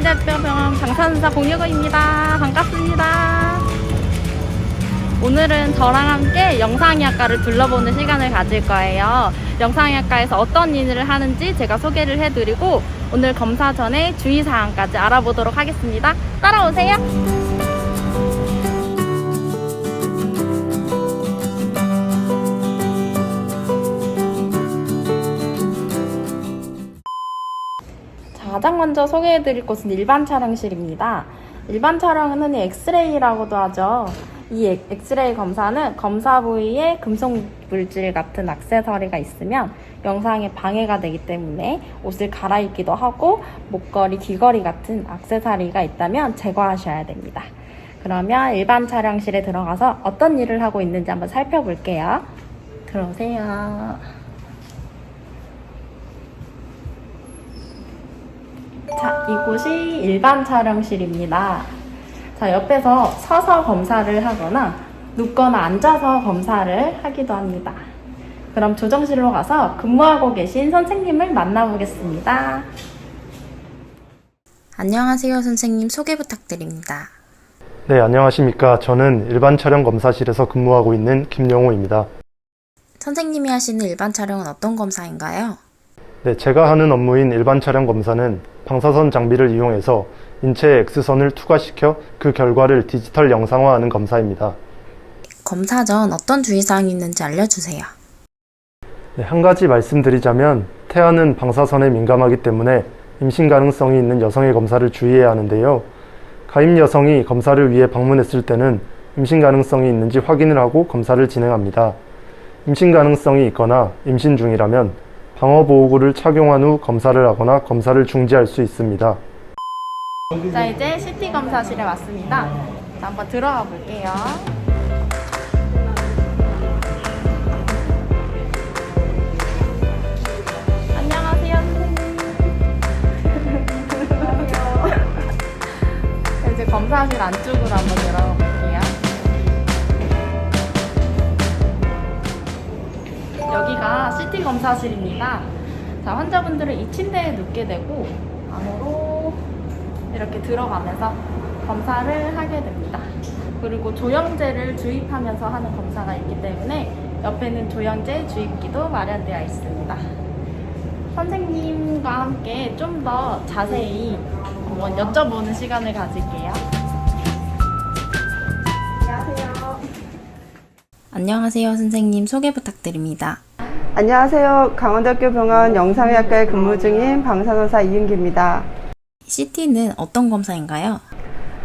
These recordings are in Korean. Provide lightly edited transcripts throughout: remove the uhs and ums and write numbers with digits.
강원대학병원 방사선사 공유고입니다. 반갑습니다. 오늘은 저랑 함께 영상의학과를 둘러보는 시간을 가질 거예요. 영상의학과에서 어떤 일을 하는지 제가 소개를 해드리고 오늘 검사 전에 주의사항까지 알아보도록 하겠습니다. 따라오세요. 가장 먼저 소개해드릴 곳은 일반 촬영실입니다. 일반 촬영은 흔히 엑스레이라고도 하죠. 이 엑스레이 검사는 검사 부위에 금속 물질 같은 액세서리가 있으면 영상에 방해가 되기 때문에 옷을 갈아입기도 하고 목걸이, 귀걸이 같은 액세서리가 있다면 제거하셔야 됩니다. 그러면 일반 촬영실에 들어가서 어떤 일을 하고 있는지 한번 살펴볼게요. 들어오세요. 자, 이곳이 일반 촬영실입니다. 자, 옆에서 서서 검사를 하거나 눕거나 앉아서 검사를 하기도 합니다. 그럼 조정실로 가서 근무하고 계신 선생님을 만나보겠습니다. 안녕하세요, 선생님. 소개 부탁드립니다. 네, 안녕하십니까. 저는 일반 촬영 검사실에서 근무하고 있는 김영호입니다. 선생님이 하시는 일반 촬영은 어떤 검사인가요? 네, 제가 하는 업무인 일반 촬영 검사는 방사선 장비를 이용해서 인체에 X선을 투과시켜 그 결과를 디지털 영상화하는 검사입니다. 검사 전 어떤 주의사항이 있는지 알려주세요. 네, 한 가지 말씀드리자면 태아는 방사선에 민감하기 때문에 임신 가능성이 있는 여성의 검사를 주의해야 하는데요. 가임 여성이 검사를 위해 방문했을 때는 임신 가능성이 있는지 확인을 하고 검사를 진행합니다. 임신 가능성이 있거나 임신 중이라면 방어보호구를 착용한 후 검사를 하거나 검사를 중지할 수 있습니다. 자, 이제 CT 검사실에 왔습니다. 자, 한번 들어가 볼게요. 안녕하세요, 선생님. 안녕하세요. 이제 검사실 안쪽으로 한번 들어가 볼게요. 여기가 CT 검사실입니다. 자, 환자분들은 이 침대에 눕게 되고 안으로 이렇게 들어가면서 검사를 하게 됩니다. 그리고 조영제를 주입하면서 하는 검사가 있기 때문에 옆에는 조영제 주입기도 마련되어 있습니다. 선생님과 함께 좀 더 자세히 한번 여쭤보는 시간을 가질게요. 안녕하세요. 안녕하세요, 선생님. 소개 부탁드립니다. 안녕하세요. 강원대학교 병원 영상의학과에 근무 중인 방사선사 이은기입니다. CT는 어떤 검사인가요?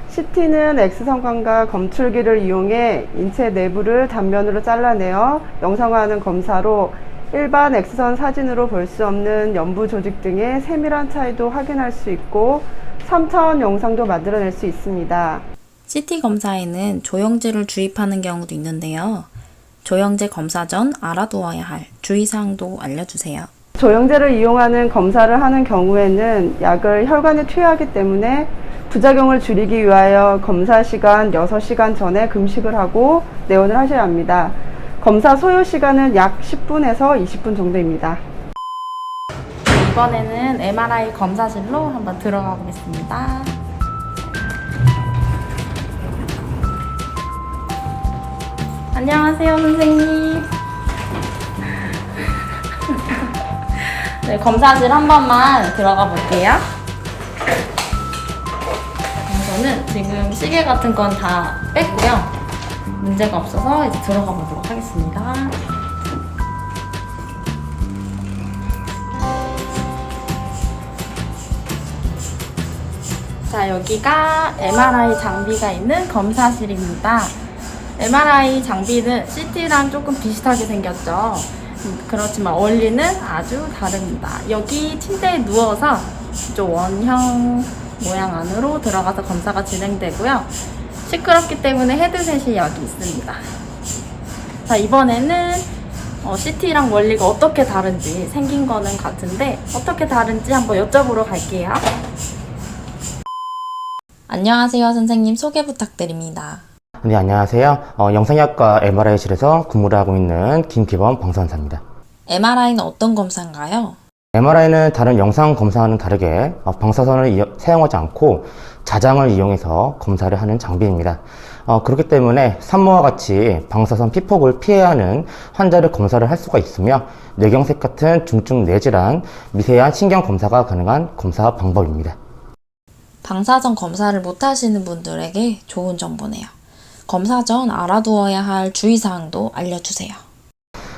CT는 X선광과 검출기를 이용해 인체 내부를 단면으로 잘라내어 영상화하는 검사로 일반 X선 사진으로 볼 수 없는 연부 조직 등의 세밀한 차이도 확인할 수 있고 3차원 영상도 만들어낼 수 있습니다. CT 검사에는 조영제를 주입하는 경우도 있는데요. 조영제 검사 전 알아두어야 할 주의사항도 알려주세요. 조영제를 이용하는 검사를 하는 경우에는 약을 혈관에 투여하기 때문에 부작용을 줄이기 위하여 검사 시간 6시간 전에 금식을 하고 내원을 하셔야 합니다. 검사 소요 시간은 약 10분에서 20분 정도입니다. 이번에는 MRI 검사실로 한번 들어가 보겠습니다. 안녕하세요, 선생님. 네, 검사실 한 번만 들어가 볼게요. 저는 지금 시계 같은 건 다 뺐고요. 문제가 없어서 이제 들어가 보도록 하겠습니다. 자, 여기가 MRI 장비가 있는 검사실입니다. MRI 장비는 CT랑 조금 비슷하게 생겼죠. 그렇지만 원리는 아주 다릅니다. 여기 침대에 누워서 좀 원형 모양 안으로 들어가서 검사가 진행되고요. 시끄럽기 때문에 헤드셋이 여기 있습니다. 자, 이번에는 CT랑 원리가 어떻게 다른지, 생긴 거는 같은데 어떻게 다른지 한번 여쭤보러 갈게요. 안녕하세요, 선생님. 소개 부탁드립니다. 네, 안녕하세요. 영상의학과 MRI실에서 근무를 하고 있는 김기범 방사선사입니다. MRI는 어떤 검사인가요? MRI는 다른 영상 검사와는 다르게 방사선을 사용하지 않고 자장을 이용해서 검사를 하는 장비입니다. 그렇기 때문에 산모와 같이 방사선 피폭을 피해야 하는 환자를 검사를 할 수가 있으며 뇌경색 같은 중증 뇌질환, 미세한 신경 검사가 가능한 검사 방법입니다. 방사선 검사를 못하시는 분들에게 좋은 정보네요. 검사 전 알아두어야 할 주의사항도 알려주세요.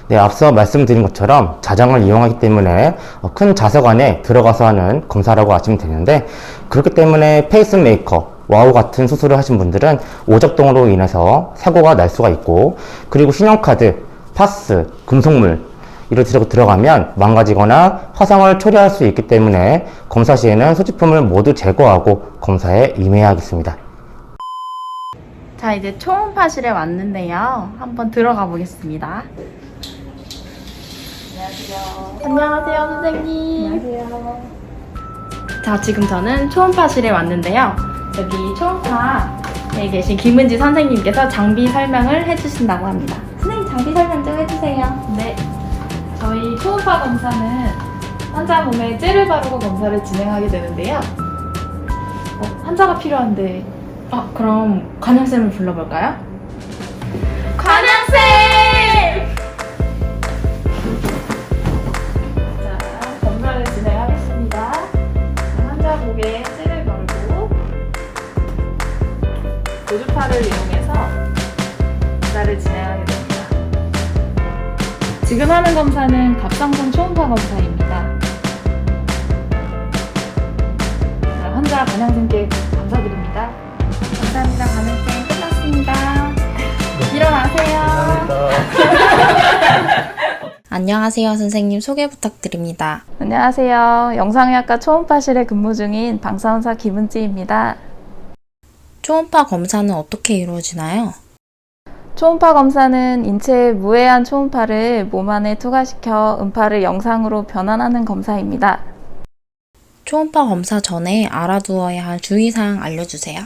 네, 앞서 말씀드린 것처럼 자장을 이용하기 때문에 큰 자석 안에 들어가서 하는 검사라고 하시면 되는데, 그렇기 때문에 페이스메이커, 와우 같은 수술을 하신 분들은 오작동으로 인해서 사고가 날 수가 있고, 그리고 신용카드, 파스, 금속물 이렇게 들어가면 망가지거나 화상을 초래할 수 있기 때문에 검사 시에는 소지품을 모두 제거하고 검사에 임해야겠습니다. 자, 이제 초음파실에 왔는데요. 한번 들어가 보겠습니다. 안녕하세요, 선생님. 안녕하세요. 자, 지금 저는 초음파실에 왔는데요. 여기 초음파에 계신 김은지 선생님께서 장비 설명을 해주신다고 합니다. 선생님, 장비 설명 좀 해주세요. 네. 저희 초음파 검사는 환자 몸에 젤을 바르고 검사를 진행하게 되는데요. 환자가 필요한데 그럼 관영쌤을 불러볼까요? 관영쌤! 자, 검사를 진행하겠습니다. 환자 목에 젤을 바르고 고주파를 이용해서 검사를 진행하게 됩니다. 지금 하는 검사는 갑상선 초음파 검사입니다. 자, 환자 관영쌤께 감사드립니다. 감사합니다, 관영쌤. 끝났습니다. 일어나세요. 안녕하세요, 선생님. 소개 부탁드립니다. 안녕하세요. 영상의학과 초음파실에 근무 중인 방사선사 김은지입니다. 초음파 검사는 어떻게 이루어지나요? 초음파 검사는 인체의 무해한 초음파를 몸 안에 투과시켜 음파를 영상으로 변환하는 검사입니다. 초음파 검사 전에 알아두어야 할 주의사항 알려주세요.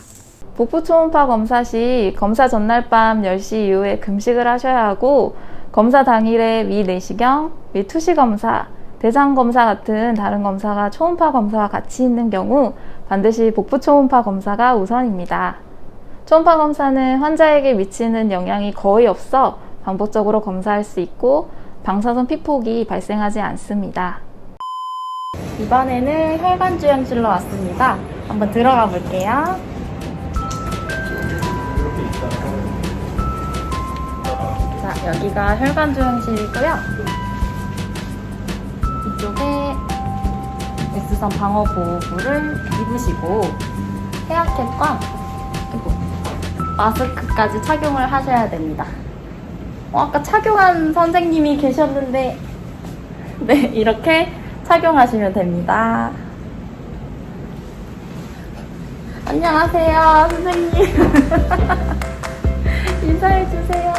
복부 초음파 검사 시 검사 전날 밤 10시 이후에 금식을 하셔야 하고, 검사 당일에 위 내시경, 위 투시 검사, 대장 검사 같은 다른 검사가 초음파 검사와 같이 있는 경우 반드시 복부 초음파 검사가 우선입니다. 초음파 검사는 환자에게 미치는 영향이 거의 없어 반복적으로 검사할 수 있고 방사선 피폭이 발생하지 않습니다. 이번에는 혈관주영실로 왔습니다. 한번 들어가 볼게요. 자, 여기가 혈관주영실이고요. 이쪽에 X선 방어 보호구를 입으시고 헤어캡과 그리고 마스크까지 착용을 하셔야 됩니다. 아까 착용한 선생님이 계셨는데, 네, 이렇게 착용하시면 됩니다. 안녕하세요, 선생님. 인사해주세요.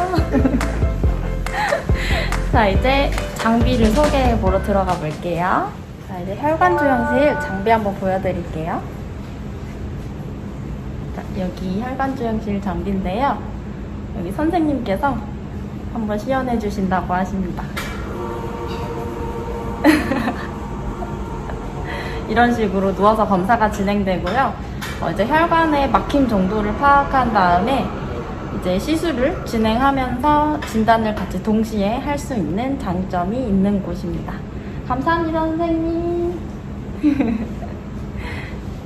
자, 이제 장비를 소개해보러 들어가 볼게요. 자, 이제 혈관조영실 장비 한번 보여드릴게요. 자, 여기 혈관조영실 장비인데요. 여기 선생님께서 한번 시연해 주신다고 하십니다. 이런 식으로 누워서 검사가 진행되고요. 이제 혈관의 막힘 정도를 파악한 다음에 이제 시술을 진행하면서 진단을 같이 동시에 할 수 있는 장점이 있는 곳입니다. 감사합니다, 선생님.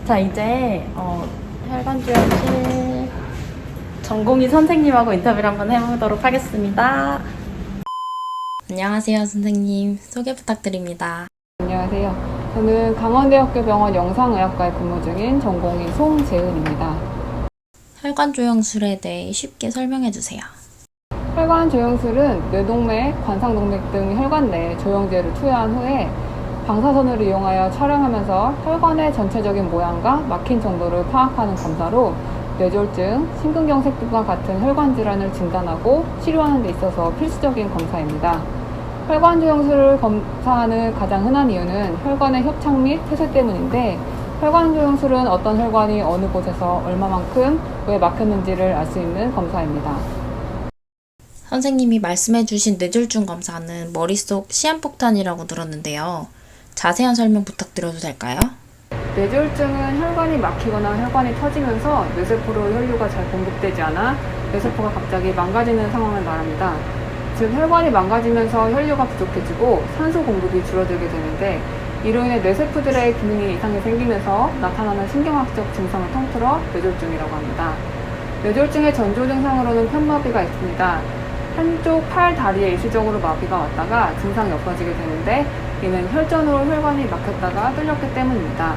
자, 이제 혈관주영실 전공의 선생님하고 인터뷰를 한번 해보도록 하겠습니다. 안녕하세요, 선생님. 소개 부탁드립니다. 안녕하세요. 저는 강원대학교 병원 영상의학과에 근무 중인 전공의 송재은입니다. 혈관 조영술에 대해 쉽게 설명해 주세요. 혈관 조영술은 뇌동맥, 관상동맥 등 혈관 내에 조영제를 투여한 후에 방사선을 이용하여 촬영하면서 혈관의 전체적인 모양과 막힌 정도를 파악하는 검사로 뇌졸중, 심근경색과 같은 혈관 질환을 진단하고 치료하는 데 있어서 필수적인 검사입니다. 혈관 조영술을 검사하는 가장 흔한 이유는 혈관의 협착 및 폐쇄 때문인데, 혈관 조영술은 어떤 혈관이 어느 곳에서 얼마만큼 왜 막혔는지를 알 수 있는 검사입니다. 선생님이 말씀해 주신 뇌졸중 검사는 머릿속 시한폭탄이라고 들었는데요. 자세한 설명 부탁드려도 될까요? 뇌졸중은 혈관이 막히거나 혈관이 터지면서 뇌세포로 혈류가 잘 공급되지 않아 뇌세포가 갑자기 망가지는 상황을 말합니다. 즉 혈관이 망가지면서 혈류가 부족해지고 산소 공급이 줄어들게 되는데, 이로 인해 뇌세포들의 기능에 이상이 생기면서 나타나는 신경학적 증상을 통틀어 뇌졸중이라고 합니다. 뇌졸중의 전조 증상으로는 편마비가 있습니다. 한쪽 팔, 다리에 일시적으로 마비가 왔다가 증상이 없어지게 되는데, 이는 혈전으로 혈관이 막혔다가 뚫렸기 때문입니다.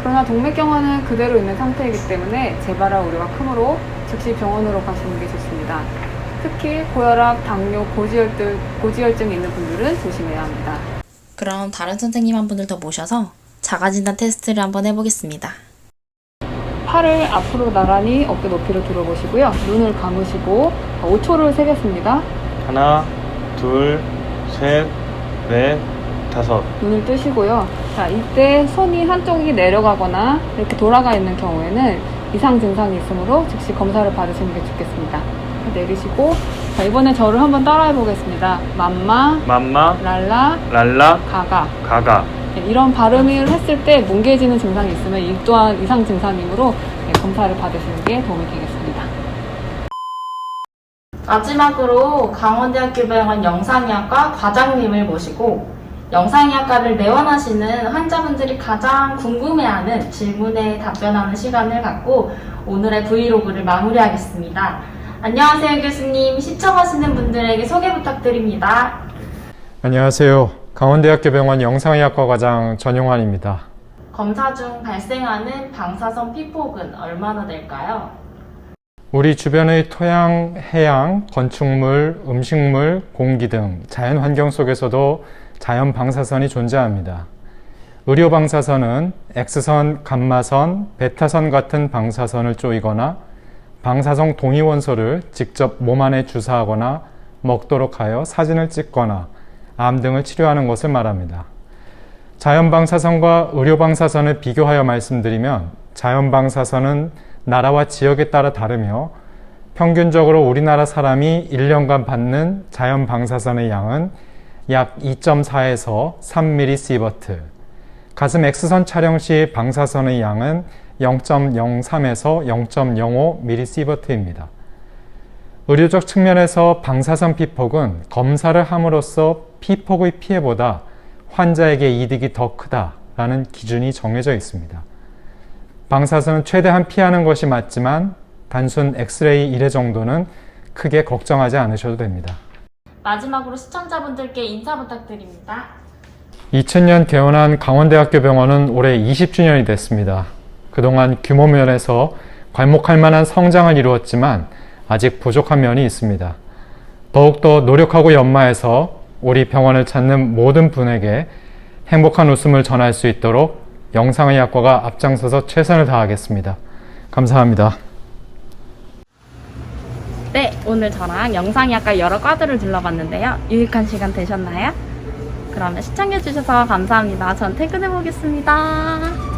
그러나 동맥경화는 그대로 있는 상태이기 때문에 재발할 우려가 크므로 즉시 병원으로 가시는 게 좋습니다. 특히 고혈압, 당뇨, 고지혈증이 있는 분들은 조심해야 합니다. 그럼 다른 선생님 한 분을 더 모셔서 자가진단 테스트를 한번 해보겠습니다. 팔을 앞으로 나란히 어깨 높이로 들어보시고요. 눈을 감으시고 5초를 세겠습니다. 하나, 둘, 셋, 넷, 다섯. 눈을 뜨시고요. 자, 이때 손이 한쪽이 내려가거나 이렇게 돌아가 있는 경우에는 이상 증상이 있으므로 즉시 검사를 받으시는 게 좋겠습니다. 내리시고, 자, 이번에 저를 한번 따라해 보겠습니다. 맘마, 랄라, 가가. 네, 이런 발음을 했을 때 뭉개지는 증상이 있으면 이 또한 이상 증상이므로 검사를 받으시는 게 도움이 되겠습니다. 마지막으로 강원대학교 병원 영상의학과 과장님을 모시고 영상의학과를 내원하시는 환자분들이 가장 궁금해하는 질문에 답변하는 시간을 갖고 오늘의 브이로그를 마무리하겠습니다. 안녕하세요 교수님, 시청하시는 분들에게 소개 부탁드립니다. 안녕하세요. 강원대학교 병원 영상의학과 과장 전용환입니다. 검사 중 발생하는 방사선 피폭은 얼마나 될까요? 우리 주변의 토양, 해양, 건축물, 음식물, 공기 등 자연 환경 속에서도 자연 방사선이 존재합니다. 의료 방사선은 X선, 감마선, 베타선 같은 방사선을 쪼이거나 방사성 동위원소를 직접 몸 안에 주사하거나 먹도록 하여 사진을 찍거나 암 등을 치료하는 것을 말합니다. 자연 방사선과 의료 방사선을 비교하여 말씀드리면 자연 방사선은 나라와 지역에 따라 다르며 평균적으로 우리나라 사람이 1년간 받는 자연 방사선의 양은 약 2.4에서 3mSv, 가슴 X선 촬영 시 방사선의 양은 0.03에서 0.05mSv입니다. 의료적 측면에서 방사선 피폭은 검사를 함으로써 피폭의 피해보다 환자에게 이득이 더 크다라는 기준이 정해져 있습니다. 방사선은 최대한 피하는 것이 맞지만 단순 엑스레이 1회 정도는 크게 걱정하지 않으셔도 됩니다. 마지막으로 시청자분들께 인사 부탁드립니다. 2000년 개원한 강원대학교 병원은 올해 20주년이 됐습니다. 그동안 규모 면에서 괄목할 만한 성장을 이루었지만 아직 부족한 면이 있습니다. 더욱더 노력하고 연마해서 우리 병원을 찾는 모든 분에게 행복한 웃음을 전할 수 있도록 영상의학과가 앞장서서 최선을 다하겠습니다. 감사합니다. 네, 오늘 저랑 영상의학과 여러 과들을 둘러봤는데요. 유익한 시간 되셨나요? 그러면 시청해주셔서 감사합니다. 전 퇴근해 보겠습니다.